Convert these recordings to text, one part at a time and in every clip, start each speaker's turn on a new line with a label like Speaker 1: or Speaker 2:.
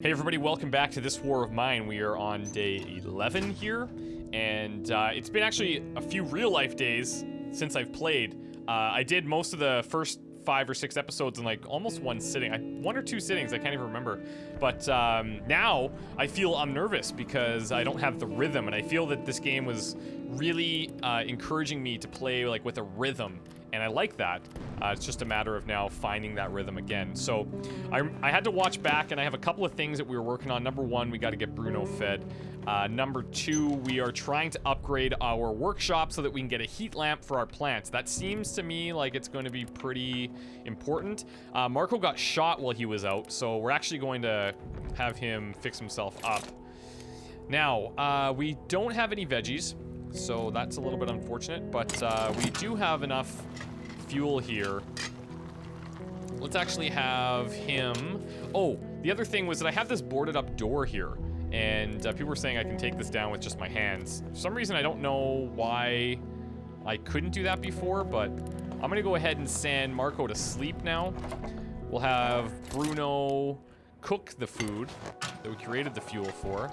Speaker 1: Hey everybody, welcome back to This War of Mine. We are on day 11 here, and it's been actually a few real-life days since I've played. I did most of the first 5 or 6 episodes in like almost one sitting. 1 or 2 sittings, I can't even remember. But now I feel I'm nervous because I don't have the rhythm, and I feel that this game was really encouraging me to play like with a rhythm. And I like that. It's just a matter of now finding that rhythm again. So I had to watch back, and I have a couple of things that we were working on. Number 1, we got to get Bruno fed. Number 2, we are trying to upgrade our workshop so that we can get a heat lamp for our plants. That seems to me like it's going to be pretty important. Marco got shot while he was out, so we're actually going to have him fix himself up. Now, we don't have any veggies, so that's a little bit unfortunate, but we do have enough fuel here. Let's actually have him... Oh, the other thing was that I have this boarded up door here, and people were saying I can take this down with just my hands. For some reason, I don't know why I couldn't do that before, but I'm gonna go ahead and send Marco to sleep now. We'll have Bruno cook the food that we created the fuel for.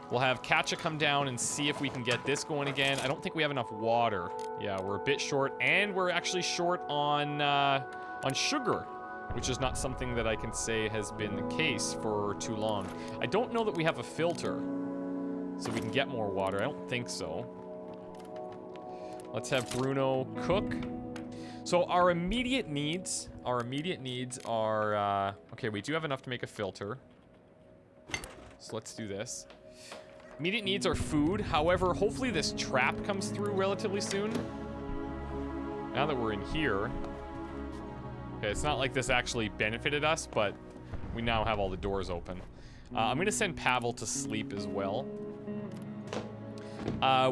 Speaker 1: We'll have Katja come down and see if we can get this going again. I don't think we have enough water. Yeah, we're a bit short, and we're actually short on sugar, which is not something that I can say has been the case for too long. I don't know that we have a filter, so we can get more water. I don't think so. Let's have Bruno cook. So our immediate needs are, okay, we do have enough to make a filter. So let's do this. Immediate needs are food. However, hopefully this trap comes through relatively soon. Now that we're in here. Okay, it's not like this actually benefited us, but we now have all the doors open. I'm gonna send Pavel to sleep as well.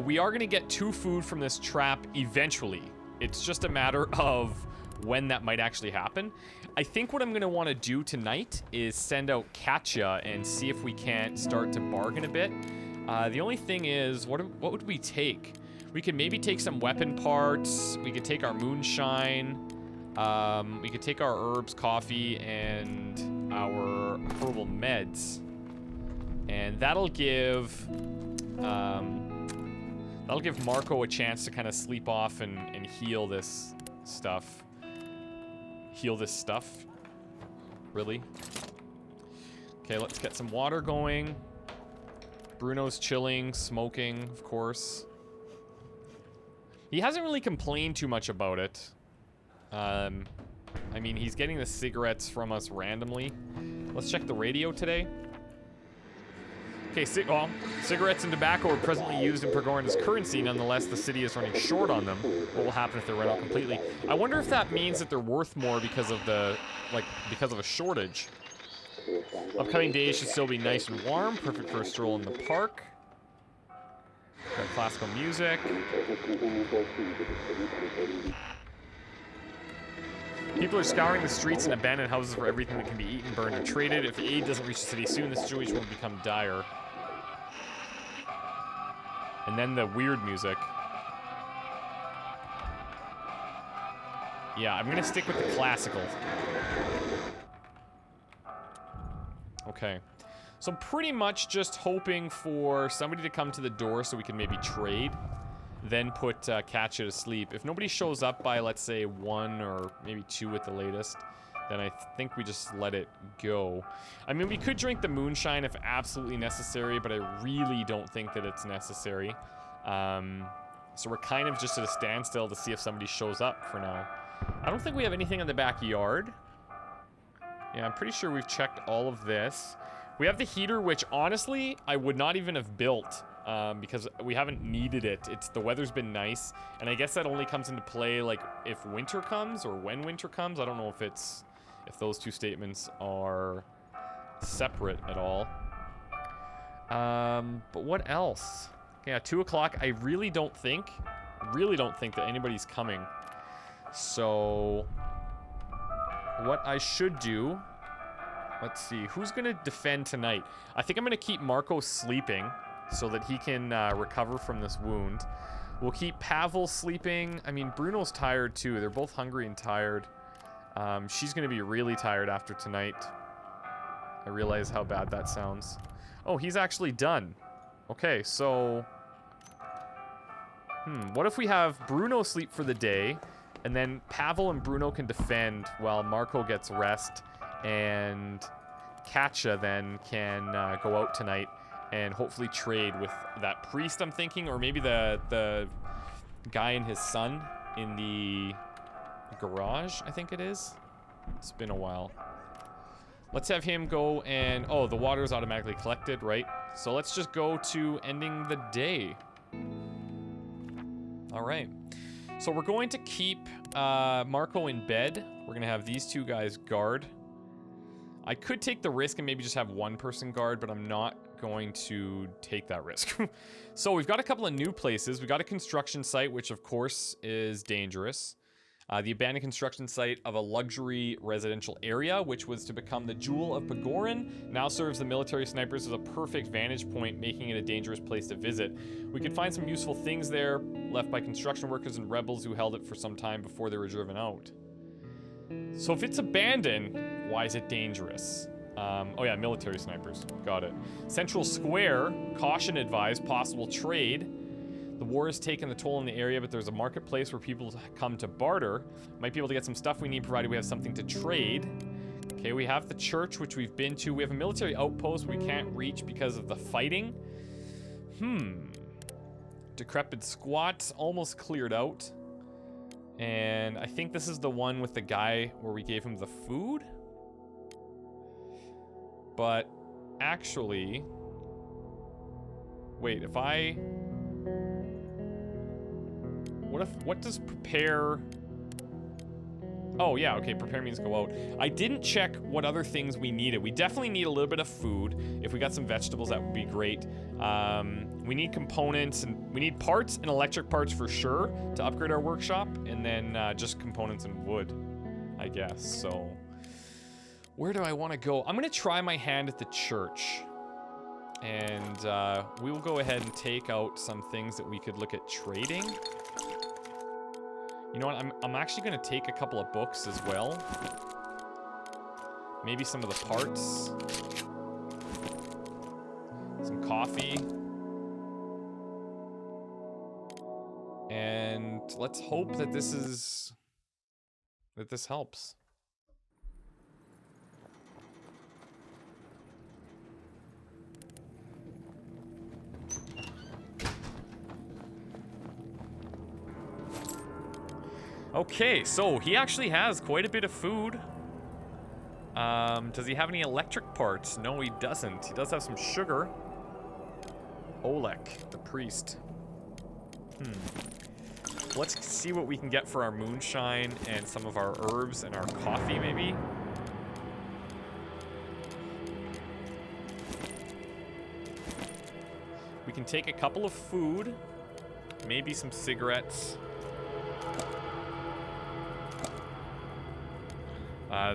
Speaker 1: We are gonna get 2 food from this trap eventually. It's just a matter of when that might actually happen. I think what I'm gonna wanna do tonight is send out Katja and see if we can't start to bargain a bit. The only thing is, what would we take? We could maybe take some weapon parts. We could take our moonshine. We could take our herbs, coffee, and our herbal meds. And that'll give Marco a chance to kind of sleep off and heal this stuff. Heal this stuff. Really? Okay, let's get some water going. Bruno's chilling, smoking, of course. He hasn't really complained too much about it. I mean, he's getting the cigarettes from us randomly. Let's check the radio today. Okay, cigarettes and tobacco are presently used in Pergorin as currency. Nonetheless, the city is running short on them. What will happen if they run out completely? I wonder if that means that they're worth more because of the, because of a shortage. Upcoming days should still be nice and warm, perfect for a stroll in the park. Got classical music. People are scouring the streets and abandoned houses for everything that can be eaten, burned, or traded. If aid doesn't reach the city soon, the situation will become dire. And then the weird music. Yeah, I'm gonna stick with the classical. Okay, so I'm pretty much just hoping for somebody to come to the door so we can maybe trade, then put Katja to sleep. If nobody shows up by, let's say, 1 or maybe 2 at the latest, then I think we just let it go. I mean, we could drink the moonshine if absolutely necessary, but I really don't think that it's necessary. So we're kind of just at a standstill to see if somebody shows up for now. I don't think we have anything in the backyard. Yeah, I'm pretty sure we've checked all of this. We have the heater, which honestly, I would not even have built because we haven't needed it. The weather's been nice, and I guess that only comes into play like if winter comes or when winter comes. I don't know if those 2 statements are separate at all. But what else? Yeah, 2 o'clock. I really don't think that anybody's coming. So what I should do, let's see, who's gonna defend tonight? I think I'm gonna keep Marco sleeping so that he can recover from this wound. We'll keep Pavel sleeping. I mean, Bruno's tired too. They're both hungry and tired. She's gonna be really tired after tonight. I realize how bad that sounds. Oh, he's actually done. Okay, so... what if we have Bruno sleep for the day, and then Pavel and Bruno can defend while Marco gets rest, and Katja then can go out tonight and hopefully trade with that priest, I'm thinking, or maybe the guy and his son in the garage, I think it is. It's been a while. Let's have him go and... Oh, the water is automatically collected, right? So let's just go to ending the day. All right. So we're going to keep Marco in bed. We're going to have these two guys guard. I could take the risk and maybe just have one person guard, but I'm not going to take that risk. So we've got a couple of new places. We've got a construction site, which of course is dangerous. The abandoned construction site of a luxury residential area, which was to become the Jewel of Pagoran, now serves the military snipers as a perfect vantage point, making it a dangerous place to visit. We could find some useful things there, left by construction workers and rebels who held it for some time before they were driven out. So if it's abandoned, why is it dangerous? Oh yeah, military snipers. Got it. Central Square, caution advised, possible trade. The war has taken the toll in the area, but there's a marketplace where people come to barter. Might be able to get some stuff we need, provided we have something to trade. Okay, we have the church, which we've been to. We have a military outpost we can't reach because of the fighting. Decrepit squats, almost cleared out. And I think this is the one with the guy where we gave him the food. But actually... Wait, if I... What does prepare... Oh, yeah, okay, prepare means go out. I didn't check what other things we needed. We definitely need a little bit of food. If we got some vegetables, that would be great. We need components, and we need parts and electric parts for sure to upgrade our workshop, and then just components and wood, I guess. So, where do I want to go? I'm going to try my hand at the church. And we will go ahead and take out some things that we could look at trading. You know what, I'm actually going to take a couple of books as well. Maybe some of the parts. Some coffee. And let's hope that this helps. Okay, so he actually has quite a bit of food. Does he have any electric parts? No, he doesn't. He does have some sugar. Olek, the priest. Let's see what we can get for our moonshine and some of our herbs and our coffee, maybe. We can take a couple of food, maybe some cigarettes.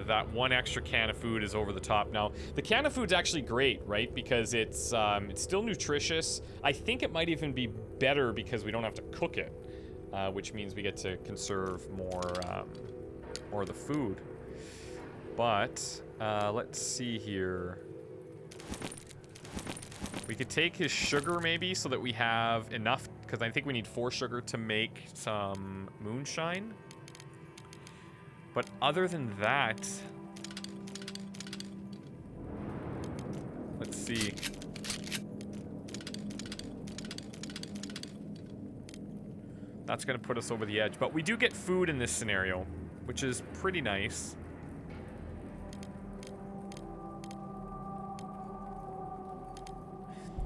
Speaker 1: That one extra can of food is over the top. Now, the can of food's actually great, right? Because it's still nutritious. I think it might even be better because we don't have to cook it, which means we get to conserve more of the food. But let's see here. We could take his sugar maybe so that we have enough, because I think we need 4 sugar to make some moonshine. But other than that, let's see. That's going to put us over the edge. But we do get food in this scenario, which is pretty nice.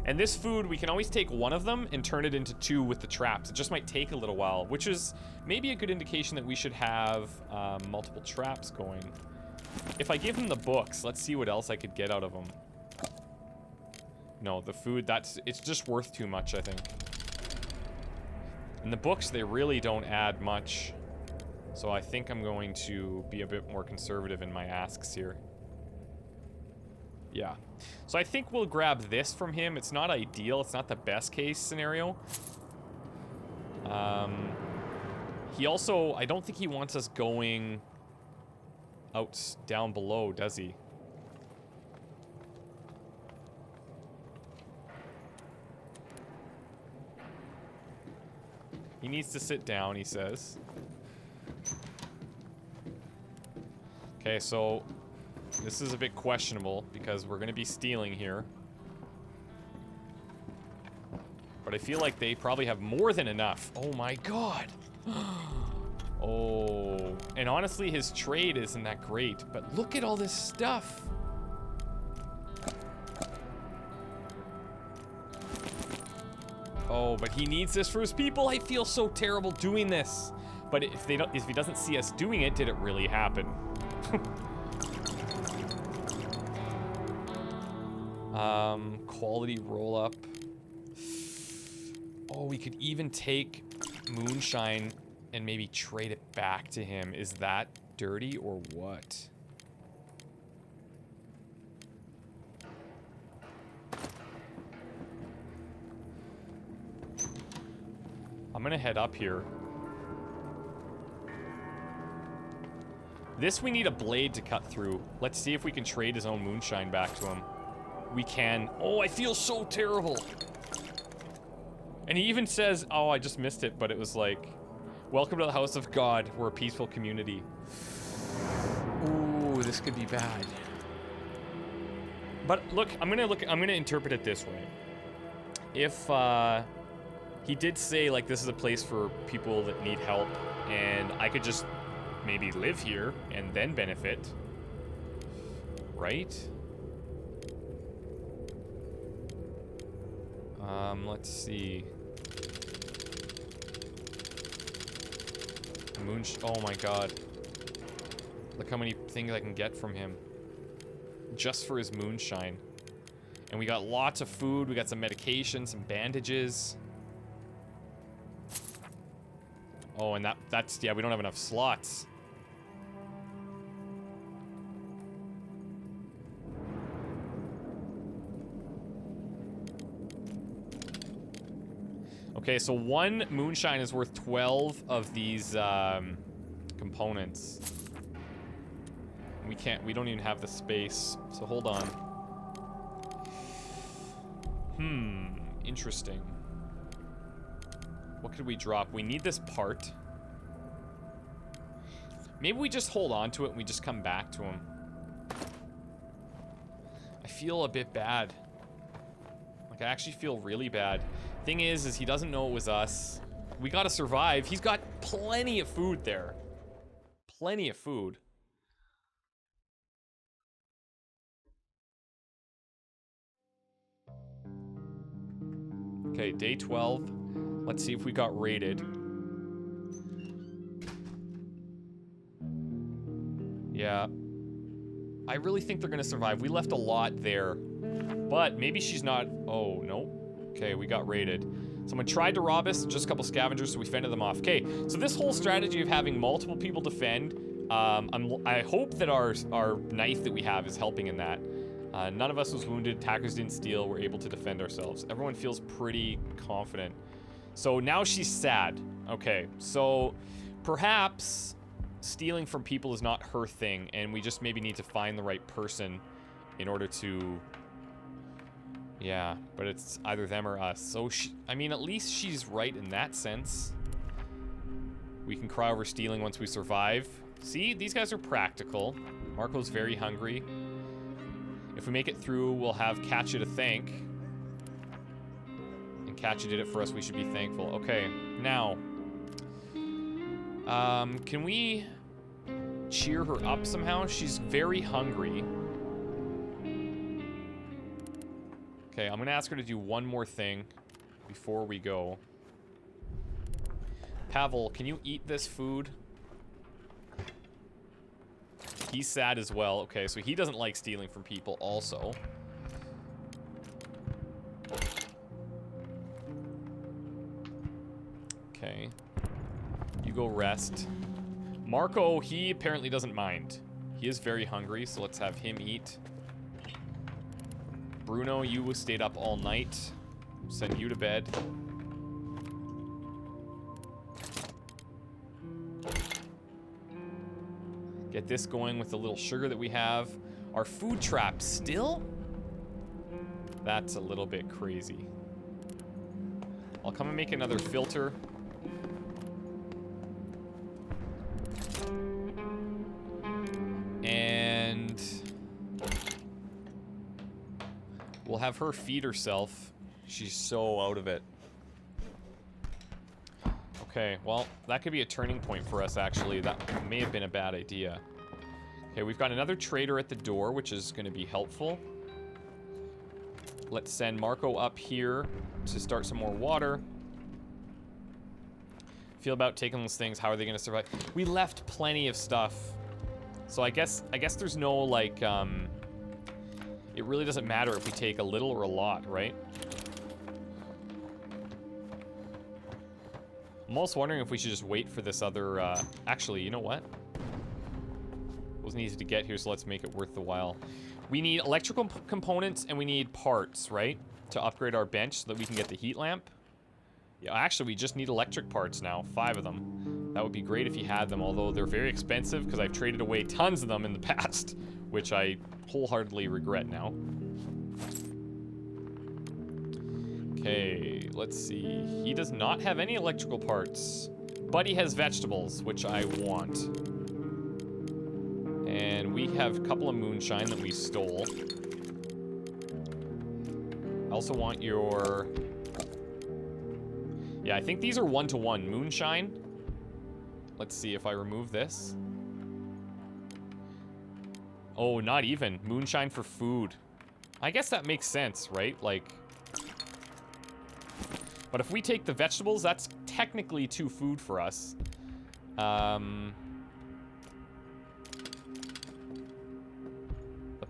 Speaker 1: And this food, we can always take one of them and turn it into 2 with the traps. It just might take a little while, which is maybe a good indication that we should have multiple traps going. If I give him the books, let's see what else I could get out of them. No, the food, it's just worth too much, I think. And the books, they really don't add much. So I think I'm going to be a bit more conservative in my asks here. Yeah. So I think we'll grab this from him. It's not ideal. It's not the best case scenario. He also, I don't think he wants us going out down below, does he? He needs to sit down, he says. Okay, so this is a bit questionable because we're going to be stealing here. But I feel like they probably have more than enough. Oh my god. Oh. And honestly, his trade isn't that great. But look at all this stuff. Oh, but he needs this for his people. I feel so terrible doing this. But if he doesn't see us doing it, did it really happen? Quality roll up. Oh, we could even take moonshine and maybe trade it back to him. Is that dirty or what? I'm gonna head up here. This we need a blade to cut through. Let's see if we can trade his own moonshine back to him. We can. Oh, I feel so terrible. And he even says, oh, I just missed it, but it was like, welcome to the house of God. We're a peaceful community. Ooh, this could be bad. But look, I'm gonna interpret it this way. If, he did say, like, this is a place for people that need help, and I could just maybe live here and then benefit. Right? Let's see. Oh my god. Look how many things I can get from him. Just for his moonshine. And we got lots of food, we got some medication, some bandages. Oh, and that's, yeah, we don't have enough slots. Okay, so one moonshine is worth 12 of these components. We don't even have the space, so hold on. Interesting. What could we drop? We need this part. Maybe we just hold on to it and we just come back to him. I feel a bit bad. Like, I actually feel really bad. Thing is he doesn't know it was us. We gotta survive. He's got plenty of food there. Plenty of food. Okay, day 12. Let's see if we got raided. Yeah. I really think they're gonna survive. We left a lot there. But maybe she's not... Oh, no. Okay, we got raided. Someone tried to rob us, just a couple scavengers, so we fended them off. Okay, so this whole strategy of having multiple people defend, I hope that our knife that we have is helping in that. None of us was wounded, attackers didn't steal, we're able to defend ourselves. Everyone feels pretty confident. So now she's sad. Okay, so perhaps stealing from people is not her thing, and we just maybe need to find the right person in order to... Yeah, but it's either them or us. So, I mean, at least she's right in that sense. We can cry over stealing once we survive. See, these guys are practical. Marco's very hungry. If we make it through, we'll have Katya to thank. And Katya did it for us, we should be thankful. Okay, now. Can we cheer her up somehow? She's very hungry. Okay, I'm gonna ask her to do one more thing before we go. Pavel, can you eat this food? He's sad as well. Okay, so he doesn't like stealing from people also. Okay. You go rest. Marco, he apparently doesn't mind. He is very hungry, so let's have him eat. Bruno, you stayed up all night. Send you to bed. Get this going with the little sugar that we have. Our food trap still? That's a little bit crazy. I'll come and make another filter. We'll have her feed herself. She's so out of it. Okay, well, that could be a turning point for us, actually. That may have been a bad idea. Okay, we've got another trader at the door, which is going to be helpful. Let's send Marco up here to start some more water. Feel about taking those things. How are they going to survive? We left plenty of stuff. So I guess there's no, like, it really doesn't matter if we take a little or a lot, right? I'm almost wondering if we should just wait for this other, actually, you know what? Wasn't easy to get here, so let's make it worth the while. We need electrical components and we need parts, right? To upgrade our bench so that we can get the heat lamp. Yeah, actually, we just need electric parts now, 5 of them. That would be great if you had them, although they're very expensive because I've traded away tons of them in the past, which I wholeheartedly regret now. Okay, let's see. He does not have any electrical parts, but he has vegetables, which I want. And we have a couple of moonshine that we stole. I also want your... Yeah, I think these are 1-to-1. Moonshine. Let's see if I remove this. Oh, not even. Moonshine for food. I guess that makes sense, right? Like... But if we take the vegetables, that's technically 2 food for us. The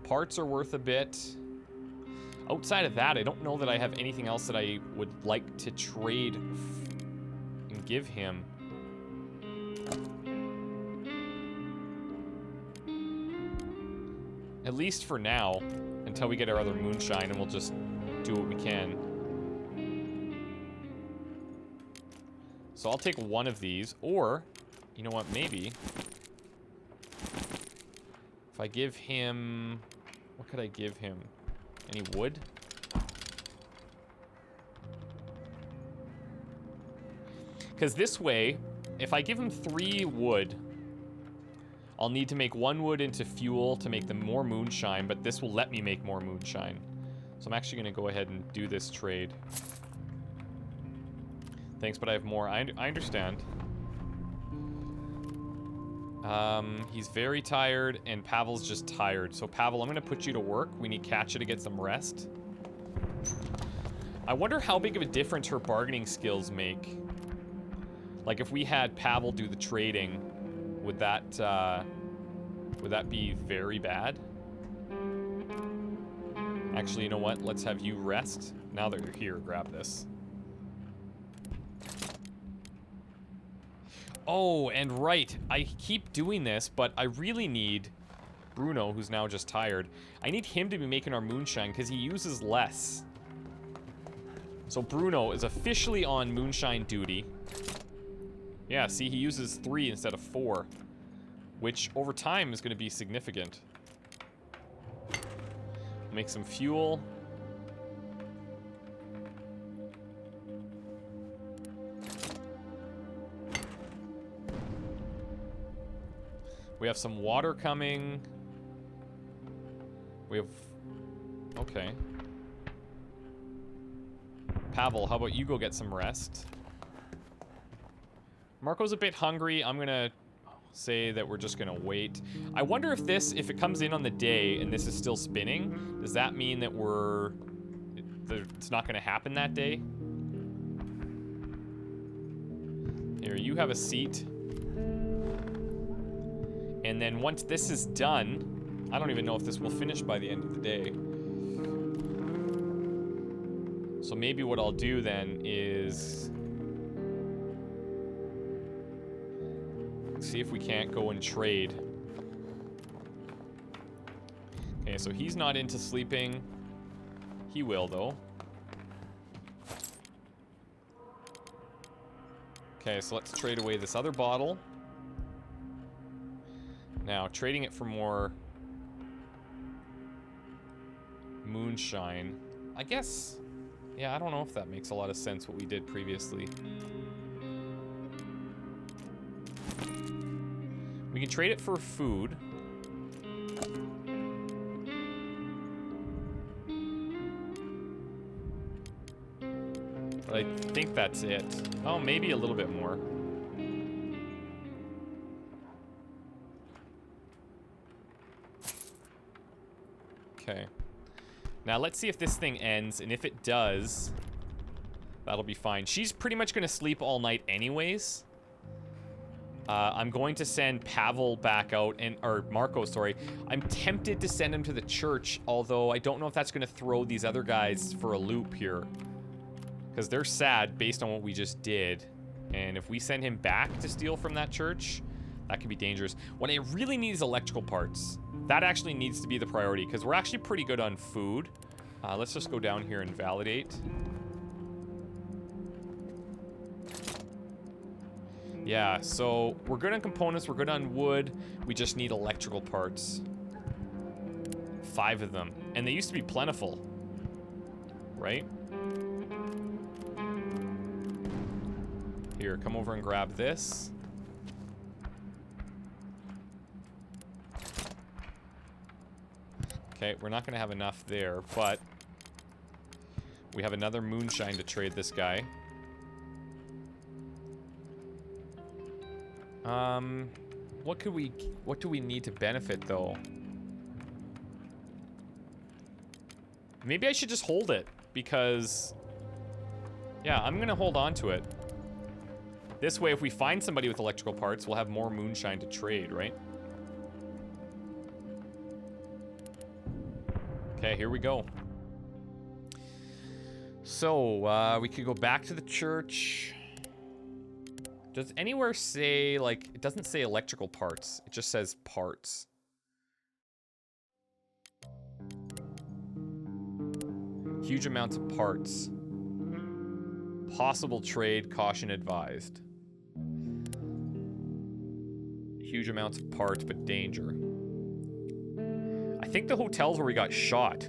Speaker 1: parts are worth a bit. Outside of that, I don't know that I have anything else that I would like to trade and give him. At least for now, until we get our other moonshine, and we'll just do what we can. So I'll take one of these, or, you know what, maybe... If I give him... What could I give him? Any wood? Because this way, if I give him 3 wood, I'll need to make 1 wood into fuel to make them more moonshine, but this will let me make more moonshine. So I'm actually going to go ahead and do this trade. Thanks, but I have more. I understand. He's very tired, and Pavel's just tired. So, Pavel, I'm going to put you to work. We need Katja to get some rest. I wonder how big of a difference her bargaining skills make. Like, if we had Pavel do the trading, would that be very bad? Actually, you know what? Let's have you rest. Now that you're here, grab this. Oh, and right, I keep doing this, but I really need Bruno, who's now just tired. I need him to be making our moonshine because he uses less. So Bruno is officially on moonshine duty. Yeah, see, he uses 3 instead of 4, which over time is going to be significant. Make some fuel. We have some water coming. We have... Okay. Pavel, how about you go get some rest? Marco's a bit hungry. I'm gonna say that we're just gonna wait. I wonder if this, if it comes in on the day and this is still spinning, does that mean that it's not gonna happen that day? Here, you have a seat. And then once this is done, I don't even know if this will finish by the end of the day. So maybe what I'll do then is see if we can't go and trade. Okay, so he's not into sleeping. He will, though. Okay, so let's trade away this other bottle. Now, trading it for more moonshine. I guess, yeah, I don't know if that makes a lot of sense what we did previously. We can trade it for food. But I think that's it. Oh, maybe a little bit more. Okay. Now let's see if this thing ends, and if it does, that'll be fine. She's pretty much gonna sleep all night anyways. I'm going to send Pavel back out, or Marco, sorry. I'm tempted to send him to the church, although I don't know if that's gonna throw these other guys for a loop here. Because they're sad based on what we just did. And if we send him back to steal from that church, that could be dangerous. What I really need is electrical parts. That actually needs to be the priority, because we're actually pretty good on food. Let's just go down here and validate. Yeah, so we're good on components, we're good on wood. We just need electrical parts. 5 of them. And they used to be plentiful. Right? Here, come over and grab this. Okay, we're not gonna have enough there, but we have another moonshine to trade this guy. What do we need to benefit though? Maybe I should just hold it because, yeah, I'm gonna hold on to it. This way, if we find somebody with electrical parts, we'll have more moonshine to trade, right? Okay, here we go. So, we could go back to the church. Does anywhere say, like, it doesn't say electrical parts. It just says parts. Huge amounts of parts. Possible trade, caution advised. Huge amounts of parts, but danger. I think the hotel's where we got shot.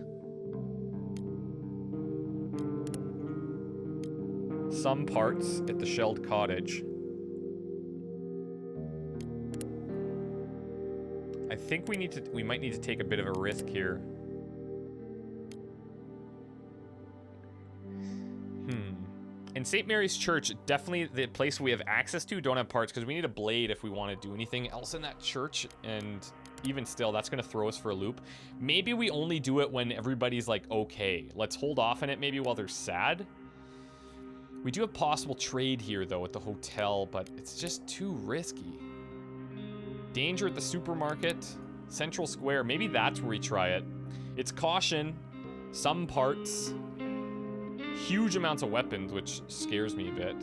Speaker 1: Some parts at the shelled cottage. I think we might need to take a bit of a risk here. And St. Mary's Church, definitely the place we have access to, don't have parts, because we need a blade if we want to do anything else in that church, and even still, that's going to throw us for a loop. Maybe we only do it when everybody's like, okay. Let's hold off on it maybe while they're sad. We do have possible trade here, though, at the hotel, but it's just too risky. Danger at the supermarket, Central Square, maybe that's where we try it. It's caution, some parts, huge amounts of weapons, which scares me a bit.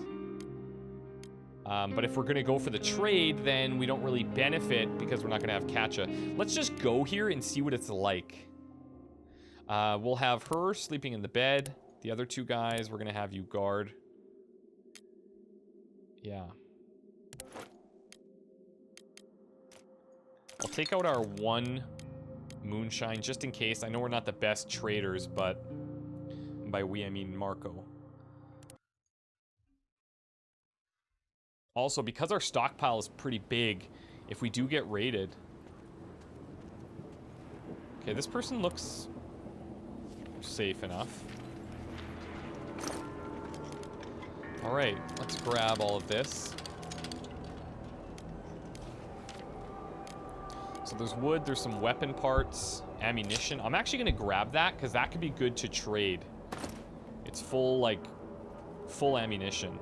Speaker 1: But if we're gonna go for the trade, then we don't really benefit because we're not gonna have Katja. Let's just go here and see what it's like. We'll have her sleeping in the bed. The other 2 guys, we're gonna have you guard. Yeah. I'll take out our 1 moonshine just in case. I know we're not the best traders, but by we I mean Marco. Also, because our stockpile is pretty big, if we do get raided... Okay, this person looks safe enough. Alright, let's grab all of this. So there's wood, there's some weapon parts, ammunition. I'm actually going to grab that, because that could be good to trade. It's full, like, full ammunition.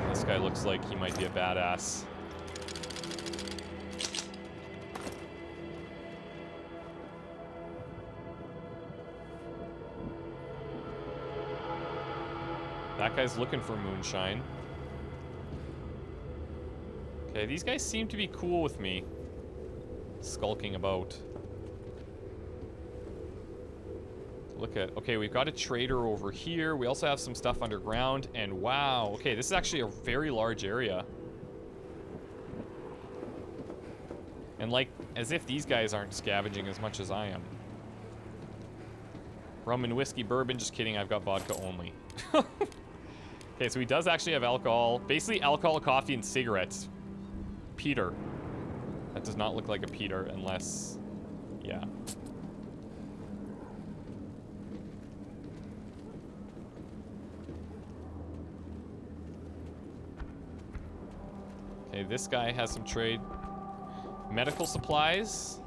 Speaker 1: This guy looks like he might be a badass. That guy's looking for moonshine. Okay, these guys seem to be cool with me. Skulking about. Look at, okay, we've got a trader over here. We also have some stuff underground, and wow, okay, this is actually a very large area. And like, as if these guys aren't scavenging as much as I am. Rum and whiskey, bourbon, just kidding, I've got vodka only. Okay, so he does actually have alcohol. Basically, alcohol, coffee, and cigarettes. Peter. That does not look like a Peter unless, yeah. Okay, this guy has some trade. Medical supplies.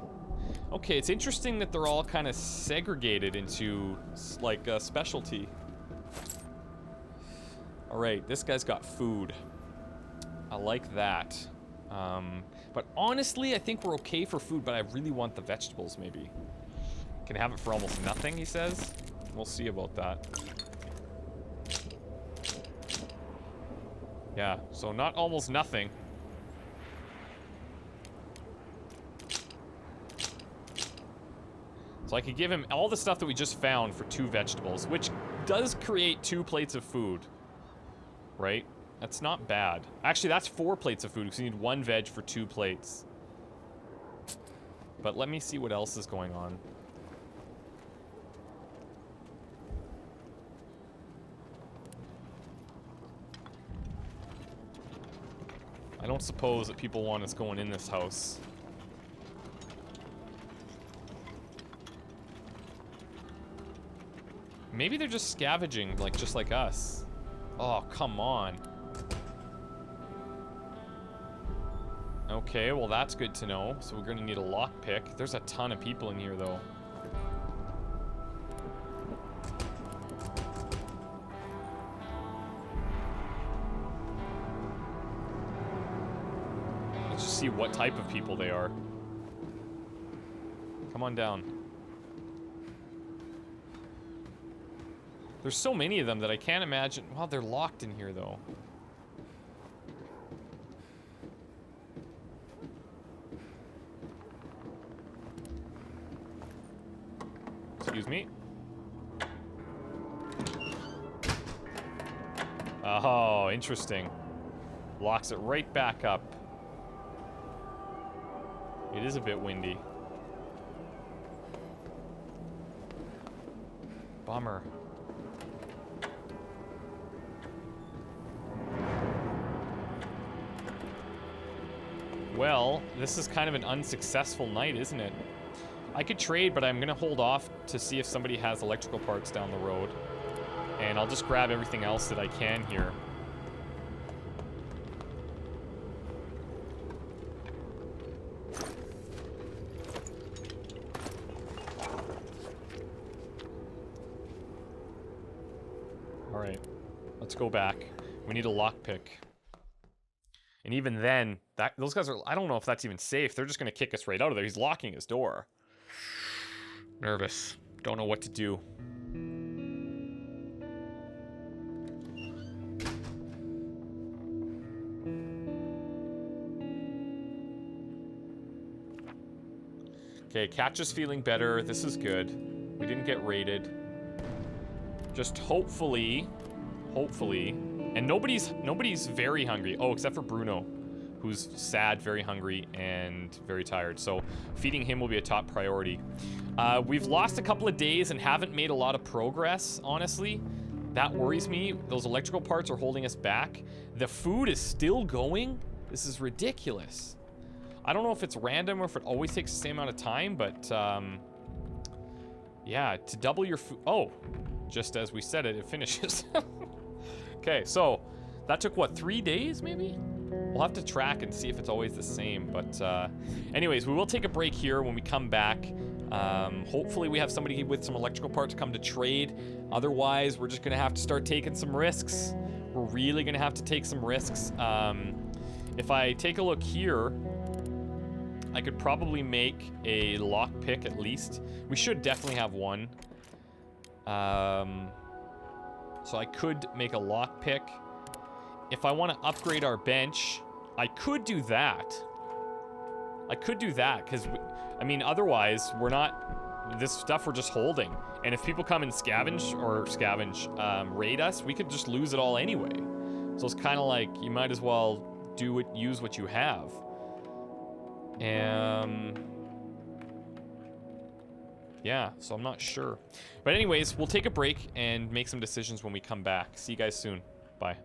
Speaker 1: Okay, it's interesting that they're all kind of segregated into, like, a specialty. Alright, this guy's got food. I like that. But honestly, I think we're okay for food, but I really want the vegetables, maybe. Can have it for almost nothing, he says. We'll see about that. Yeah, so not almost nothing. So I could give him all the stuff that we just found for 2 vegetables, which does create 2 plates of food. Right? That's not bad. Actually, that's 4 plates of food, because you need 1 veg for 2 plates. But let me see what else is going on. I don't suppose that people want us going in this house. Maybe they're just scavenging, like, just like us. Oh, come on. Okay, well that's good to know. So we're gonna need a lockpick. There's a ton of people in here, though. Let's just see what type of people they are. Come on down. There's so many of them that I can't imagine. Well, they're locked in here, though. Excuse me. Oh, interesting. Locks it right back up. It is a bit windy. Bummer. Well, this is kind of an unsuccessful night, isn't it? I could trade, but I'm gonna hold off to see if somebody has electrical parts down the road. And I'll just grab everything else that I can here. Alright, let's go back. We need a lockpick. And even then, those guys are... I don't know if that's even safe. They're just going to kick us right out of there. He's locking his door. Nervous. Don't know what to do. Okay, Catch is feeling better. This is good. We didn't get raided. Just hopefully... And nobody's very hungry. Oh, except for Bruno, who's sad, very hungry, and very tired. So feeding him will be a top priority. We've lost a couple of days and haven't made a lot of progress, honestly. That worries me. Those electrical parts are holding us back. The food is still going. This is ridiculous. I don't know if it's random or if it always takes the same amount of time, but yeah, to double your food. Oh, just as we said it, it finishes. Okay, so that took, what, 3 days, maybe? We'll have to track and see if it's always the same, but anyways, we will take a break here. When we come back, hopefully we have somebody with some electrical parts come to trade. Otherwise, we're just gonna have to start taking some risks. We're really gonna have to take some risks. If I take a look here, I could probably make a lockpick at least. We should definitely have one. So I could make a lockpick. If I want to upgrade our bench, I could do that. Because, I mean, otherwise, we're not... This stuff we're just holding. And if people come and raid us, we could just lose it all anyway. So it's kind of like, you might as well use what you have. Yeah, so I'm not sure. But anyways, we'll take a break and make some decisions when we come back. See you guys soon. Bye.